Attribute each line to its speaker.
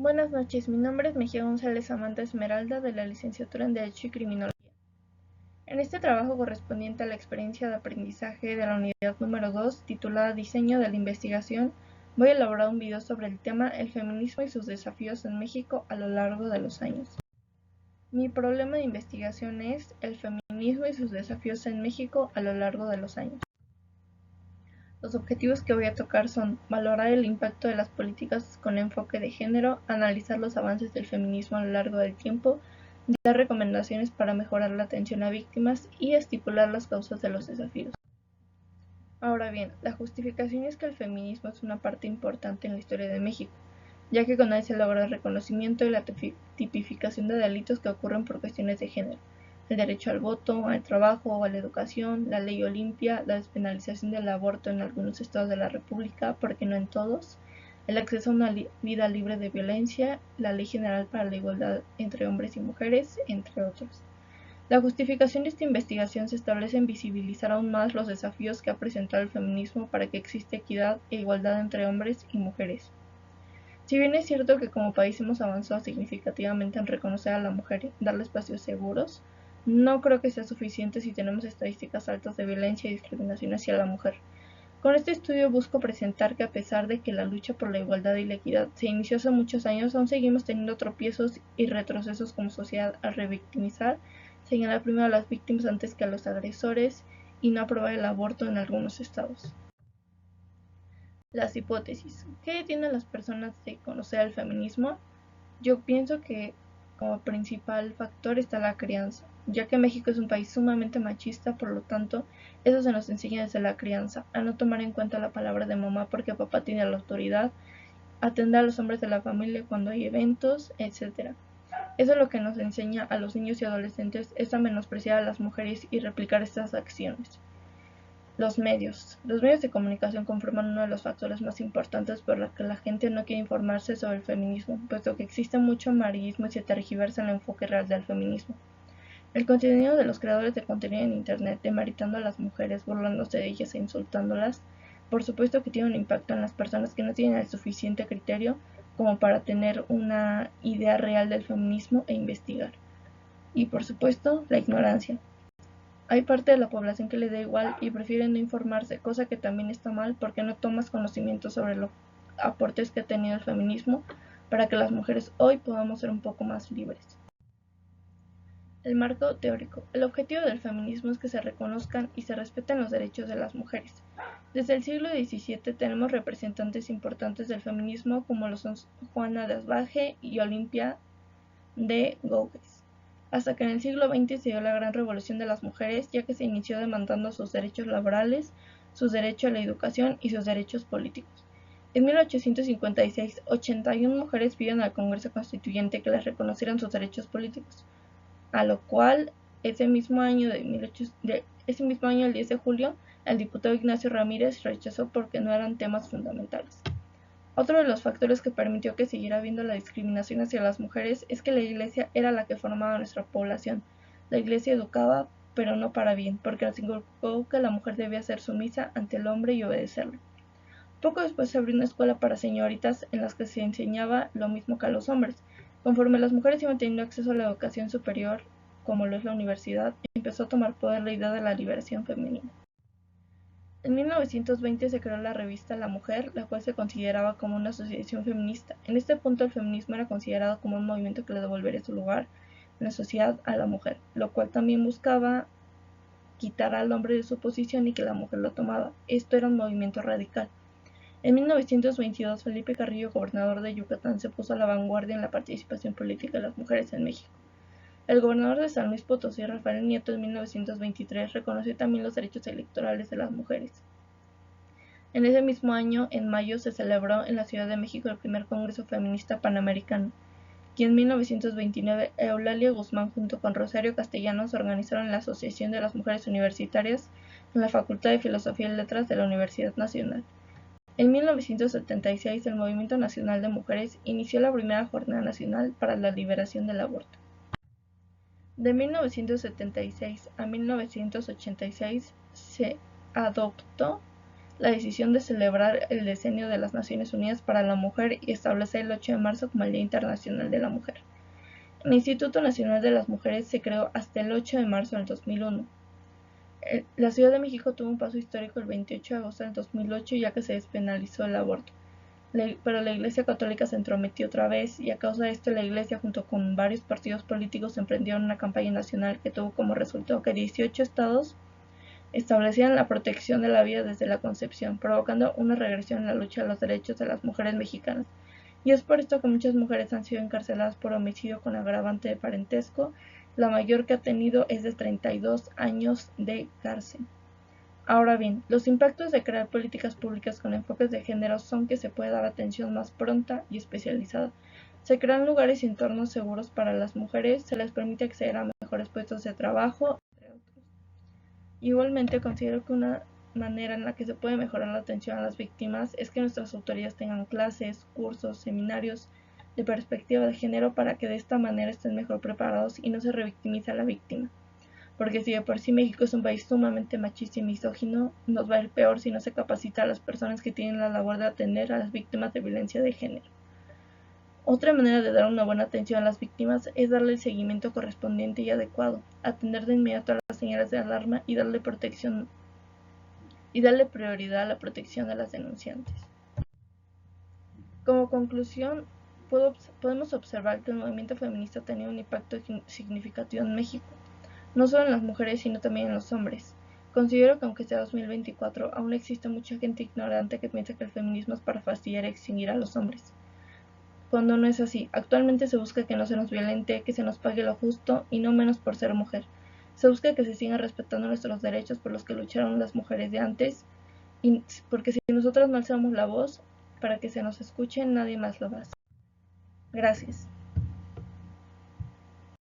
Speaker 1: Buenas noches, mi nombre es Mejía González Samantha Esmeralda de la licenciatura en Derecho y Criminología. En este trabajo correspondiente a la experiencia de aprendizaje de la unidad número 2, titulada Diseño de la Investigación, voy a elaborar un video sobre el tema El feminismo y sus desafíos en México a lo largo de los años. Mi problema de investigación es el feminismo y sus desafíos en México a lo largo de los años. Los objetivos que voy a tocar son valorar el impacto de las políticas con enfoque de género, analizar los avances del feminismo a lo largo del tiempo, dar recomendaciones para mejorar la atención a víctimas y estipular las causas de los desafíos. Ahora bien, la justificación es que el feminismo es una parte importante en la historia de México, ya que con él se logra el reconocimiento y la tipificación de delitos que ocurren por cuestiones de género. El derecho al voto, al trabajo, a la educación, la ley Olimpia, la despenalización del aborto en algunos estados de la República, porque no en todos, el acceso a una vida libre de violencia, la Ley General para la Igualdad entre Hombres y Mujeres, entre otros. La justificación de esta investigación se establece en visibilizar aún más los desafíos que ha presentado el feminismo para que exista equidad e igualdad entre hombres y mujeres. Si bien es cierto que como país hemos avanzado significativamente en reconocer a la mujer y darle espacios seguros, no creo que sea suficiente si tenemos estadísticas altas de violencia y discriminación hacia la mujer. Con este estudio busco presentar que a pesar de que la lucha por la igualdad y la equidad se inició hace muchos años, aún seguimos teniendo tropiezos y retrocesos como sociedad al revictimizar, señalar primero a las víctimas antes que a los agresores y no aprobar el aborto en algunos estados. Las hipótesis. ¿Qué detiene a las personas de conocer el feminismo? Yo pienso que como principal factor está la crianza, ya que México es un país sumamente machista, por lo tanto, eso se nos enseña desde la crianza, a no tomar en cuenta la palabra de mamá porque papá tiene la autoridad, atender a los hombres de la familia cuando hay eventos, etc. Eso es lo que nos enseña a los niños y adolescentes, es a menospreciar a las mujeres y replicar estas acciones. Los medios. Los medios de comunicación conforman uno de los factores más importantes por los que la gente no quiere informarse sobre el feminismo, puesto que existe mucho amarillismo y se tergiversa el enfoque real del feminismo. El contenido de los creadores de contenido en Internet, demeritando a las mujeres, burlándose de ellas e insultándolas, por supuesto que tiene un impacto en las personas que no tienen el suficiente criterio como para tener una idea real del feminismo e investigar. Y por supuesto, la ignorancia. Hay parte de la población que le da igual y prefiere no informarse, cosa que también está mal porque no tomas conocimiento sobre los aportes que ha tenido el feminismo para que las mujeres hoy podamos ser un poco más libres. El marco teórico. El objetivo del feminismo es que se reconozcan y se respeten los derechos de las mujeres. Desde el siglo XVII tenemos representantes importantes del feminismo como lo son Juana de Asbaje y Olimpia de Gouges, hasta que en el siglo XX se dio la gran revolución de las mujeres, ya que se inició demandando sus derechos laborales, sus derechos a la educación y sus derechos políticos. En 1856, 81 mujeres pidieron al Congreso Constituyente que les reconocieran sus derechos políticos, a lo cual ese mismo año, el 10 de julio, el diputado Ignacio Ramírez rechazó porque no eran temas fundamentales. Otro de los factores que permitió que siguiera habiendo la discriminación hacia las mujeres es que la Iglesia era la que formaba nuestra población. La Iglesia educaba, pero no para bien, porque nos inculcó que la mujer debía ser sumisa ante el hombre y obedecerlo. Poco después se abrió una escuela para señoritas en las que se enseñaba lo mismo que a los hombres. Conforme las mujeres iban teniendo acceso a la educación superior, como lo es la universidad, empezó a tomar poder la idea de la liberación femenina. En 1920 se creó la revista La Mujer, la cual se consideraba como una asociación feminista. En este punto el feminismo era considerado como un movimiento que le devolvería su lugar en la sociedad a la mujer, lo cual también buscaba quitar al hombre de su posición y que la mujer lo tomaba. Esto era un movimiento radical. En 1922 Felipe Carrillo, gobernador de Yucatán, se puso a la vanguardia en la participación política de las mujeres en México. El gobernador de San Luis Potosí, Rafael Nieto, en 1923 reconoció también los derechos electorales de las mujeres. En ese mismo año, en mayo, se celebró en la Ciudad de México el primer Congreso Feminista Panamericano, y en 1929 Eulalia Guzmán junto con Rosario Castellanos organizaron la Asociación de las Mujeres Universitarias en la Facultad de Filosofía y Letras de la Universidad Nacional. En 1976 el Movimiento Nacional de Mujeres inició la primera Jornada Nacional para la Liberación del Aborto. De 1976 a 1986 se adoptó la decisión de celebrar el Decenio de las Naciones Unidas para la Mujer y establecer el 8 de marzo como el Día Internacional de la Mujer. El Instituto Nacional de las Mujeres se creó hasta el 8 de marzo del 2001. La Ciudad de México tuvo un paso histórico el 28 de agosto del 2008, ya que se despenalizó el aborto. Pero la Iglesia Católica se entrometió otra vez, y a causa de esto la Iglesia, junto con varios partidos políticos, emprendieron una campaña nacional que tuvo como resultado que 18 estados establecían la protección de la vida desde la concepción, provocando una regresión en la lucha de los derechos de las mujeres mexicanas. Y es por esto que muchas mujeres han sido encarceladas por homicidio con agravante de parentesco. La mayor que ha tenido es de 32 años de cárcel. Ahora bien, los impactos de crear políticas públicas con enfoques de género son que se puede dar atención más pronta y especializada. Se crean lugares y entornos seguros para las mujeres, se les permite acceder a mejores puestos de trabajo, entre otros. Igualmente, considero que una manera en la que se puede mejorar la atención a las víctimas es que nuestras autoridades tengan clases, cursos, seminarios de perspectiva de género para que de esta manera estén mejor preparados y no se revictimice a la víctima. Porque si de por sí México es un país sumamente machista y misógino, nos va a ir peor si no se capacita a las personas que tienen la labor de atender a las víctimas de violencia de género. Otra manera de dar una buena atención a las víctimas es darle el seguimiento correspondiente y adecuado, atender de inmediato a las señales de alarma y darle prioridad a la protección de las denunciantes. Como conclusión, podemos observar que el movimiento feminista ha tenido un impacto significativo en México, no solo en las mujeres sino también en los hombres. Considero que aunque sea 2024, aún existe mucha gente ignorante que piensa que el feminismo es para fastidiar y extinguir a los hombres, cuando no es así. Actualmente se busca que no se nos violente, que se nos pague lo justo y no menos por ser mujer. Se busca que se sigan respetando nuestros derechos por los que lucharon las mujeres de antes, y porque si nosotras no alzamos la voz para que se nos escuche, nadie más lo va a hacer. Gracias.